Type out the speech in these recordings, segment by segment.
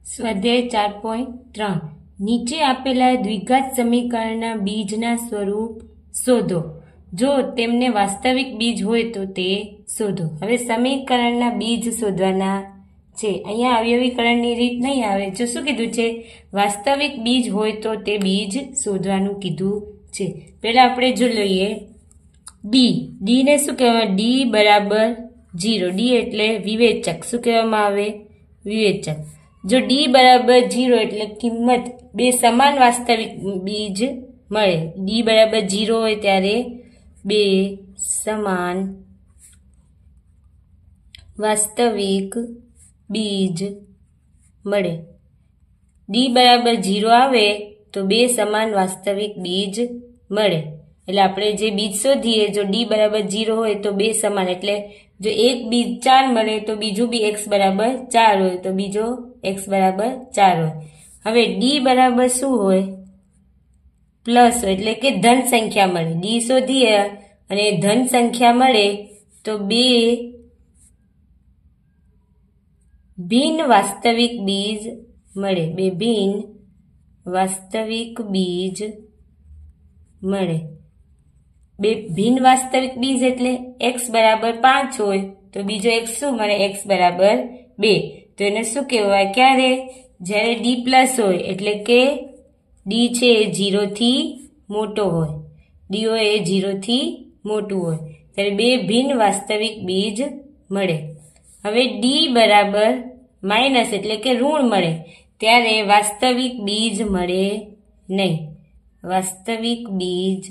સ્વાધ્યાય 4.3 નીચે આપેલા દ્વિઘાત સમીકરણના બીજના સ્વરૂપ શોધો. જો તેમને વાસ્તવિક બીજ હોય તો તે શોધો. હવે સમીકરણના બીજ શોધવાના છે. અહીંયા અવયવીકરણની રીત નહીં આવે. જો શું કીધું છે? વાસ્તવિક બીજ હોય તો તે બીજ શોધવાનું કીધું છે. પહેલા આપણે જો લઈએ ડી ને શું કહેવાય? ડી બરાબર 0. ડી એટલે વિવેચક. શું કહેવામાં આવે? વિવેચક. જો ડી બરાબર 0 એટલે કિંમત બે સમાન વાસ્તવિક બીજ મળે. ડી બરાબર 0 હોય ત્યારે બે સમાન વાસ્તવિક બીજ મળે. ડી બરાબર 0 આવે તો બે સમાન વાસ્તવિક બીજ મળે. એટલે આપણે જે બીજ શોધીએ, જો ડી બરાબર 0 હોય તો બે સમાન, એટલે જો એક બીજ 4 મળે તો બીજું બી x બરાબર 4 હોય તો બીજો x બરાબર 4 હોય. હવે ડી બરાબર શું હોય? પ્લસ હોય, એટલે કે ધન સંખ્યા મળે. ડી શોધીએ અને ધન સંખ્યા મળે તો બે ભિન્ન વાસ્તવિક બીજ મળે. બે ભિન્ન વાસ્તવિક બીજ મળે. બે ભિન્ન વાસ્તવિક બીજ એટલે x બરાબર 5 હોય તો બીજો x શું મળે? x બરાબર 2. તો એને શું કહેવાય? ક્યારે? જ્યારે ડી પ્લસ હોય, એટલે કે ડી છે એ 0 થી મોટો હોય. ડી હોય એ 0 થી મોટું હોય ત્યારે બે ભિન્ન વાસ્તવિક બીજ મળે. હવે ડી બરાબર માઇનસ એટલે કે ઋણ મળે ત્યારે વાસ્તવિક બીજ મળે નહીં. વાસ્તવિક બીજ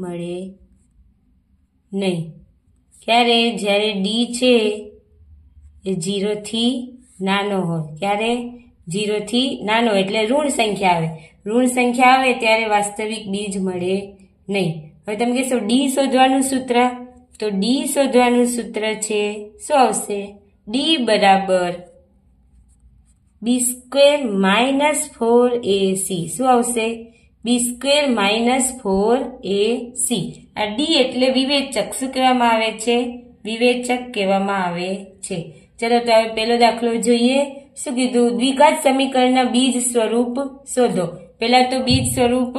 મળે નહીં. ક્યારે? જ્યારે ડી છે એ 0 થી નાનો હોય. ક્યારે? 0 થી નાનો એટલે ઋણ સંખ્યા આવે. ઋણ સંખ્યા આવે ત્યારે વાસ્તવિક બીજ મળે નહીં. હવે તમે કહેશો ડી શોધવાનું સૂત્ર, તો ડી શોધવાનું સૂત્ર છે શું આવશે? ડી બરાબર b² - 4ac. શું આવશે? b² - 4ac. આ ડી એટલે વિવેચક. શું કહેવામાં આવે છે? વિવેચક કહેવામાં આવે છે. ચલો તો હવે પહેલો દાખલો જોઈએ. શું કીધું? દ્વિઘાત સમીકરણના બીજ સ્વરૂપ શોધો. પહેલા તો બીજ સ્વરૂપ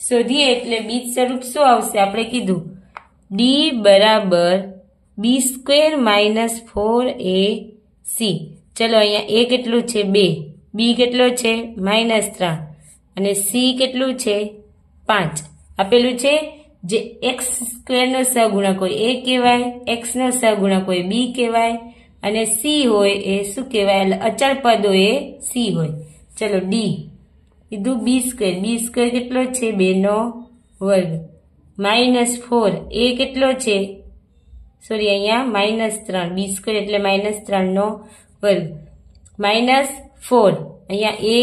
શોધીએ એટલે બીજ સ્વરૂપ શું આવશે? આપણે કીધું ડી બરાબર b² - 4ac. ચલો અહીંયા a કેટલું છે? 2. બી કેટલો છે? -3. અને સી કેટલું છે? 5. આપેલું છે. જે x² નો સહગુણક હોય એ કહેવાય, x નો સહગુણક હોય બી કહેવાય, અને સી હોય એ શું કહેવાય? એટલે અચળ પદ હોય એ સી હોય. ચલો ડી કીધું b² કેટલો છે? 2 નો વર્ગ. -4 એ કેટલો છે? સોરી અહીંયા -3. b² એટલે -3 નો વર્ગ. -4 અહીંયા a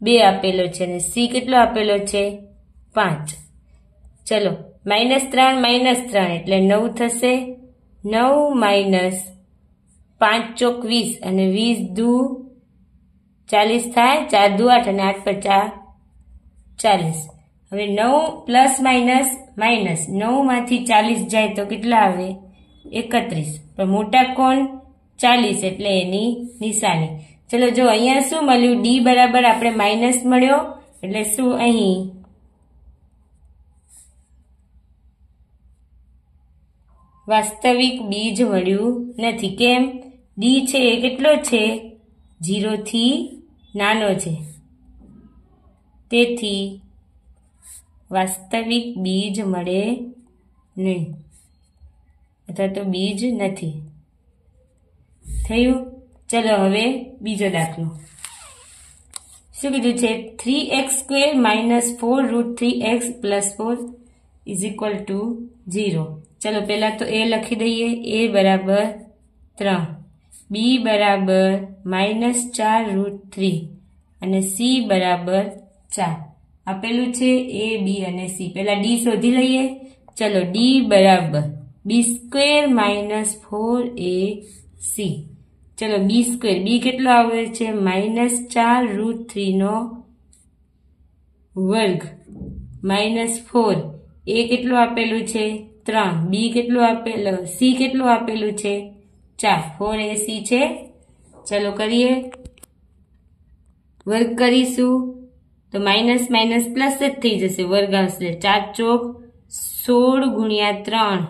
2 આપેલો છે અને સી કેટલો આપેલો છે? 5. ચલો -3 એટલે 9 થશે. 9 - 5 ચોક 20 અને 20 દુ 40 થાય. 4 દુ 8 અને 8 પચા 40. હવે 9 પ્લસ માઇનસ 9 માંથી 40 જાય તો કેટલા આવે? 31. પણ મોટા કોણ? 40 એટલે એની નિશાની. ચલો જો અહીંયા શું મળ્યું? ડી બરાબર આપણે માઇનસ મળ્યો એટલે શું? અહીં વાસ્તવિક બીજ મળ્યું નથી. કેમ? ડી છે એ કેટલો છે? 0 થી નાનો છે તેથી વાસ્તવિક બીજ મળે નહીં, અથવા તો બીજ નથી. થયું? ચલો હવે બીજો દાખલો. શું કીધું છે? 3x² - 4√3x + 4 = 0. ચલો પહેલા તો એ લખી દઈએ. a બરાબર 3, b બરાબર -4√3 અને c બરાબર 4 આપેલું છે. a b અને c. પહેલા ડી શોધી લઈએ. ચલો ડી બરાબર b² - 4ac. ચલો b². બી કેટલો આવે છે? -4√3 નો વર્ગ. -4 એ કેટલું આપેલું છે? 3. બી કેટલું આપેલું? સી કેટલું આપેલું છે? 4. 4ac છે. ચલો કરીએ, વર્ગ કરીશું તો માઇનસ માઇનસ પ્લસ જ થઈ જશે, વર્ગ આવશે 4 ચોક 16 ગુણ્યા 3,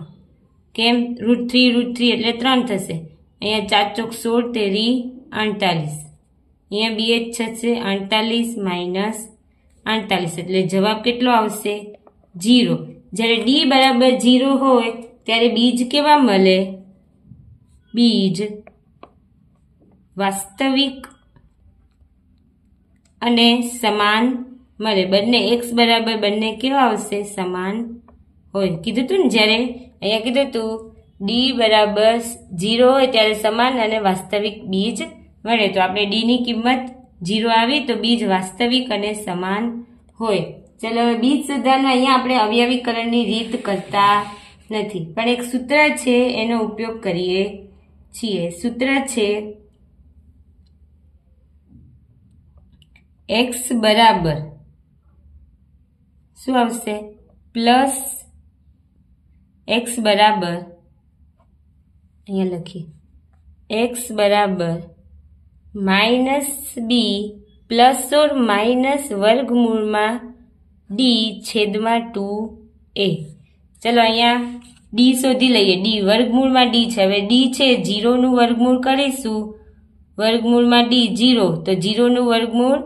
કેમ √3 એટલે 3 થશે, અહીંયા 4 ચોક 16 તેરી 48, અહીંયા બી જ થશે 48 માઇનસ 48 એટલે જવાબ કેટલો આવશે 0। જ્યારે ડી બરાબર 0 હોય ત્યારે બીજ કેવા મળે, બીજ વાસ્તવિક અને સમાન મળે, બંને x બરાબર બંને કેવા આવશે સમાન હોય। કીધું તું ને જ્યારે અહીંયા કીધું તું ડી બરાબર 0 હોય ત્યારે સમાન અને વાસ્તવિક બીજ મળે, તો આપણે ડી ની કિંમત 0 આવી તો બીજ વાસ્તવિક અને સમાન હોય। ચલો હવે બીજ શોધવાનું અહીંયા આપણે અવયવીકરણની રીત કરતા નથી, પણ એક સૂત્ર છે એનો ઉપયોગ કરીએ છીએ। સૂત્ર છે x બરાબર શું આવશે પ્લસ x બરાબર, અહીંયા લખીએ x બરાબર minus B plus or minus વર્ગમૂળમાં ડી છેદમાં 2a। ચલો અહીંયા ડી શોધી લઈએ, ડી વર્ગમૂળમાં ડી છે, હવે ડી છે 0 નું વર્ગમૂળ કરીશું, વર્ગમૂળમાં ડી 0 તો 0 નું વર્ગમૂળ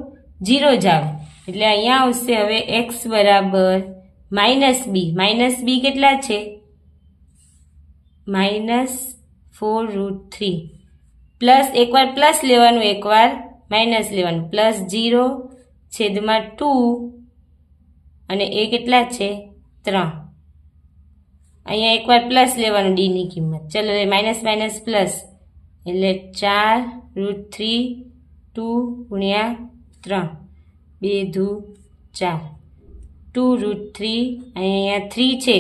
0 જ આવે, એટલે અહીંયા આવશે હવે x બરાબર માઇનસ બી કેટલા છે -4√3, પ્લસ એકવાર પ્લસ લેવાનું એકવાર માઇનસ લેવાનું, પ્લસ 0 છેદમાં 2 અને એ કેટલા છે 3, અહીંયા એકવાર પ્લસ લેવાનું ડી ની કિંમત, ચલો માઇનસ માઇનસ પ્લસ એટલે 4√3 2 ગુણ્યા 3 2 દુ 4 2√3, અહીંયા 3 છે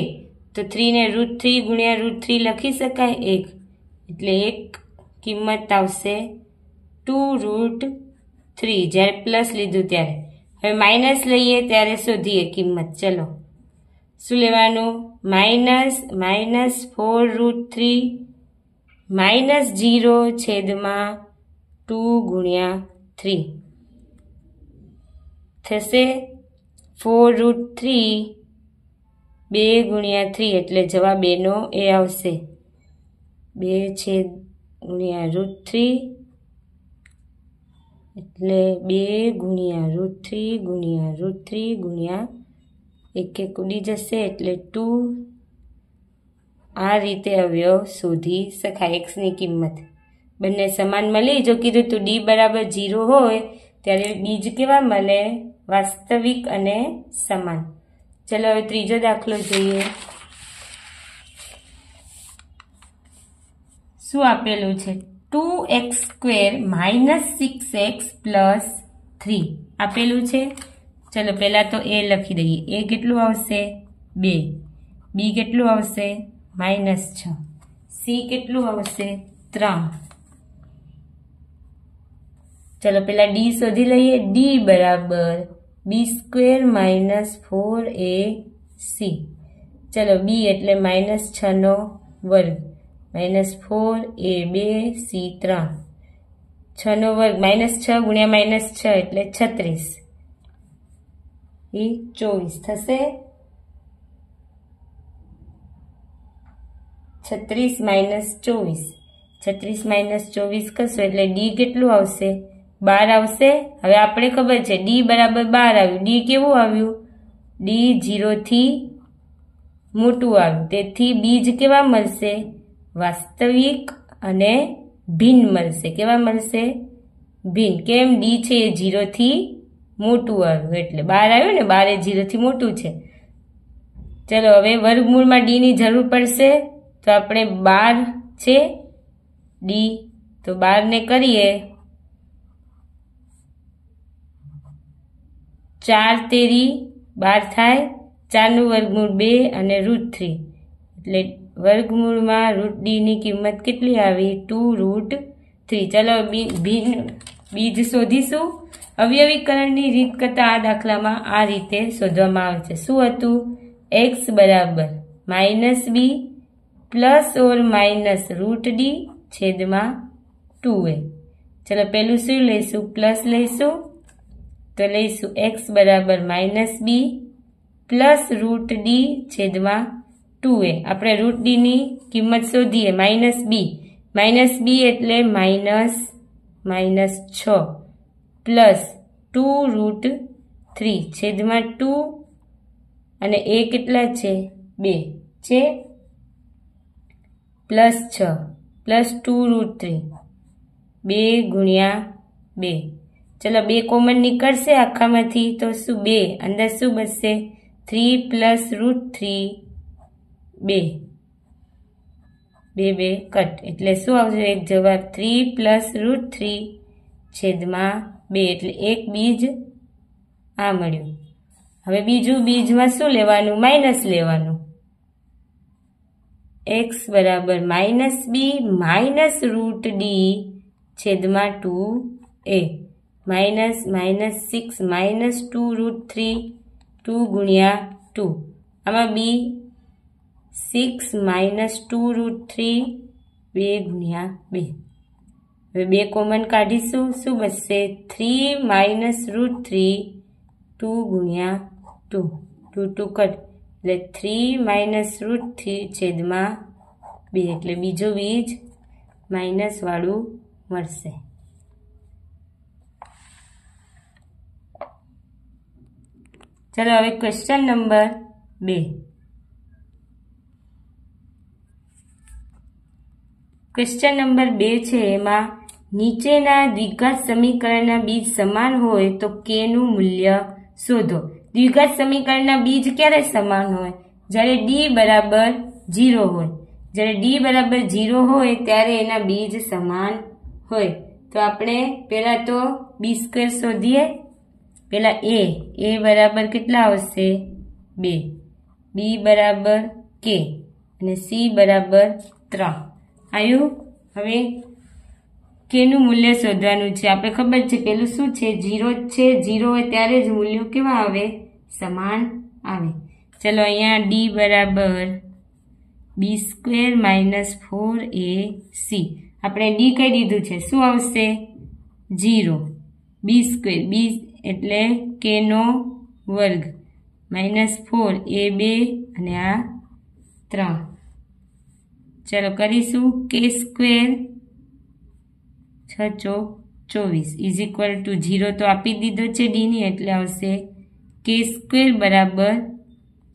તો 3 ને √3 ગુણ્યા √3 લખી શકાય 1, એટલે એક કિંમત આવશે 2√3 જ્યારે પ્લસ લીધું ત્યારે। હવે માઇનસ લઈએ ત્યારે શોધીએ કિંમત, ચલો શું લેવાનું -4√3 -0 છેદમાં 2 ગુણ્યા 3 થશે 4√3 2 ગુણ્યા 3 એટલે જવાબ એનો એ આવશે 2 ગુણ્યા √3 એટલે 2 ગુણ્યા √3 ગુણ્યા √3 ગુણ્યા 1 ઉડી જશે એટલે 2। આ રીતે અવયવ શોધી શકાય x ની કિંમત, બંને સમાન મળી। જો કીધું તું ડી બરાબર 0 હોય ત્યારે બીજ કેવા મળે વાસ્તવિક અને સમાન। ચલો હવે ત્રીજો દાખલો જોઈએ, શું આપેલું છે 2x² -6x + 3 આપેલું છે। ચલો પહેલા તો એ લખી દઈએ, એ કેટલું આવશે 2, બી કેટલું આવશે -6, સી કેટલું આવશે 3। ચલો પહેલા ડી શોધી લઈએ, ડી બરાબર b² - 4ac, ચલો બી એટલે -6 નો વર્ગ -4a 2 c 3, 6 નો વર્ગ -6 ગુણ્યા -6 એટલે 36 એ 24 થશે, 36 - 24 કરશો એટલે ડી કેટલું આવશે 12 આવશે। હવે આપણે ખબર છે ડી બરાબર 12 આવ્યું, ડી કેવું આવ્યું ડી 0 થી મોટું આવ્યું, તેથી બીજ કેવા મળશે વાસ્તવિક અને ભિન્ન મળશે, કેવા મળશે ભિન્ન, કેમ ડી છે 0 થી મોટું આવ્યું એટલે 12 આવ્યું ને, 12 એ 0 થી મોટું છે। ચલો હવે વર્ગમૂળમાં ડી ની જરૂર પડશે તો આપણે 12 છે ડી તો 12 ને કરીએ 4 તેરી 12 થાય, 4 નું વર્ગમૂળ 2 અને √3 એટલે વર્ગમૂળમાં √d ની કિંમત કેટલી આવી 2√3। ચલો બીજ શોધીશું। અવયવીકરણની રીત કરતા આ દાખલામાં આ રીતે શોધવામાં આવે છે। શું હતું x બરાબર -b plus or minus √d છેદમાં 2a। चलो पहलू शू लईशुं प्लस लईशुं तो लईशुं x बराबर -b प्लस रूट d छेदमां 2a। આપણે रूट d ની કિંમત શોધીએ -b એટલે -6 પ્લસ 2 રૂટ 3 છેદમાં 2 અને a કેટલા છે 2 છે પ્લસ 6 પ્લસ 2 રૂટ 3 2 ગુણ્યા 2। चलो 2 કોમન નીકળશે આખામાંથી તો શું 2 અંદર શું બચશે 3 પ્લસ રૂટ 3 2 2 કટ એટલે શું આવશે એક જવાબ 3 પ્લસ રૂટ 3 છેદમાં 2 એટલે એક બીજ આ મળ્યું। હવે બીજું બીજમાં શું લેવાનું માઇનસ લેવાનું x બરાબર -b માઇનસ રૂટ d છેદમાં 2a माइनस -6 -2 रूट 3 2 गुणिया 2 आमा b 6 -2 रूट 3 2 गुणिया 2। હવે 2 કોમન કાઢીશું શું બચશે 3 માઇનસ રૂટ 3 2 ગુણ્યા 2 2 2 કટ એટલે 3 માઇનસ રૂટ 3 છેદમાં 2 એટલે બીજો બીજ માઇનસ વાળું મળશે। चलो હવે क्वेश्चन नंबर 2 क्वेश्चन नंबर 2 છે એમાં નીચેના દ્વિઘાત સમીકરણના બીજ સમાન હોય તો k નું મૂલ્ય શોધો। દ્વિઘાત સમીકરણના બીજ ક્યારે સમાન હોય જ્યારે d બરાબર 0 હોય। જ્યારે d બરાબર 0 હોય ત્યારે એના બીજ સમાન હોય। તો આપણે પહેલા તો b² શોધીએ। पहला a बराबर कितना आवशे 2 b बराबर k અને c बराबर 3 आयु। हवे k નું મૂલ્ય શોધવાનું છે। આપણે ખબર છે પેલું શું છે 0 છે 0 હોય ત્યારે જ મૂલ્યો કેવા આવે સમાન આવે। ચલો અહીંયા d બરાબર b² - 4ac આપણે d કહી દીધું છે શું આવશે 0 b² b એટલે k નો વર્ગ -4 એ 2 અને આ 3। ચલો કરીશું k² 6 ચોક 24 = 0 તો આપી દીધો છે d ની એટલે આવશે k² બરાબર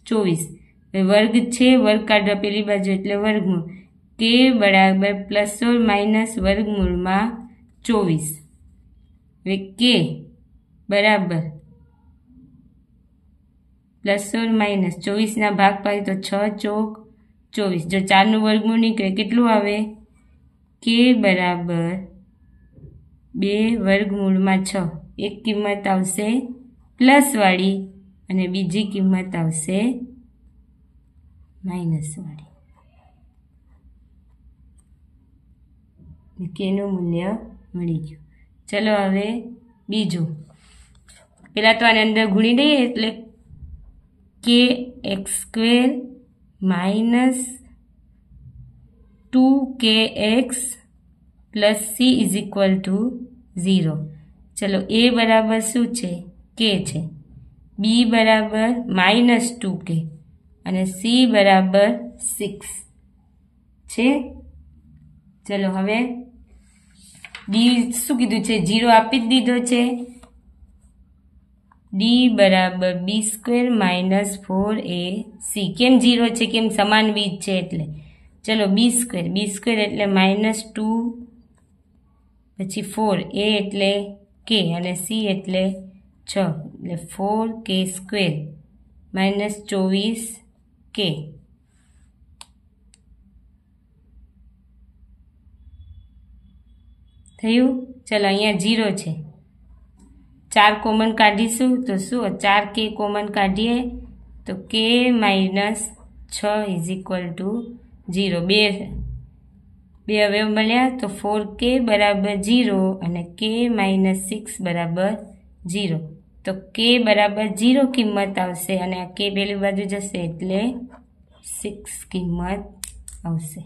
24। વર્ગ છે વર્ગ કાઢવા પેલી બાજુ એટલે વર્ગમૂળ k બરાબર ± વર્ગમૂળમાં 24। હવે k बराबर ±24 ना भाग पाए तो 6 ચોક 24 जो 4 નું વર્ગમૂળ નીકળે કેટલું આવે k બરાબર 2 વર્ગમૂળમાં 6 એક કિંમત આવશે પ્લસ વાળી અને બીજી કિંમત આવશે માઈનસ વાળી। k નું મૂલ્ય મળી ગયું। ચલો હવે બીજું પેલા તો આને અંદર ગુણી દઈએ એટલે kx² - 2kx + c = 0। चलो a बराबर શું છે k છે b बराबर -2k અને c बराबर 6 છે। चलो હવે d શું કીધું છે 0 આપી જ દીધો છે d बराबर b² - 4ac કેમ 0 છે કેમ સમાન બીજ છે એટલે। ચલો b² એટલે -2 પછી 4 a એટલે k અને c એટલે 6 એટલે 4k² - 24k। થયું। ચલો અહીંયા 0 છે 4 કોમન કાઢીશું તો શું 4k કોમન કાઢીએ તો k - 6 = 0 બે અવયવ મળ્યા તો 4k બરાબર 0 અને k - 6 બરાબર 0 તો k બરાબર 0 કિંમત આવશે અને આ k પેલી બાજુ જશે એટલે 6 કિંમત આવશે।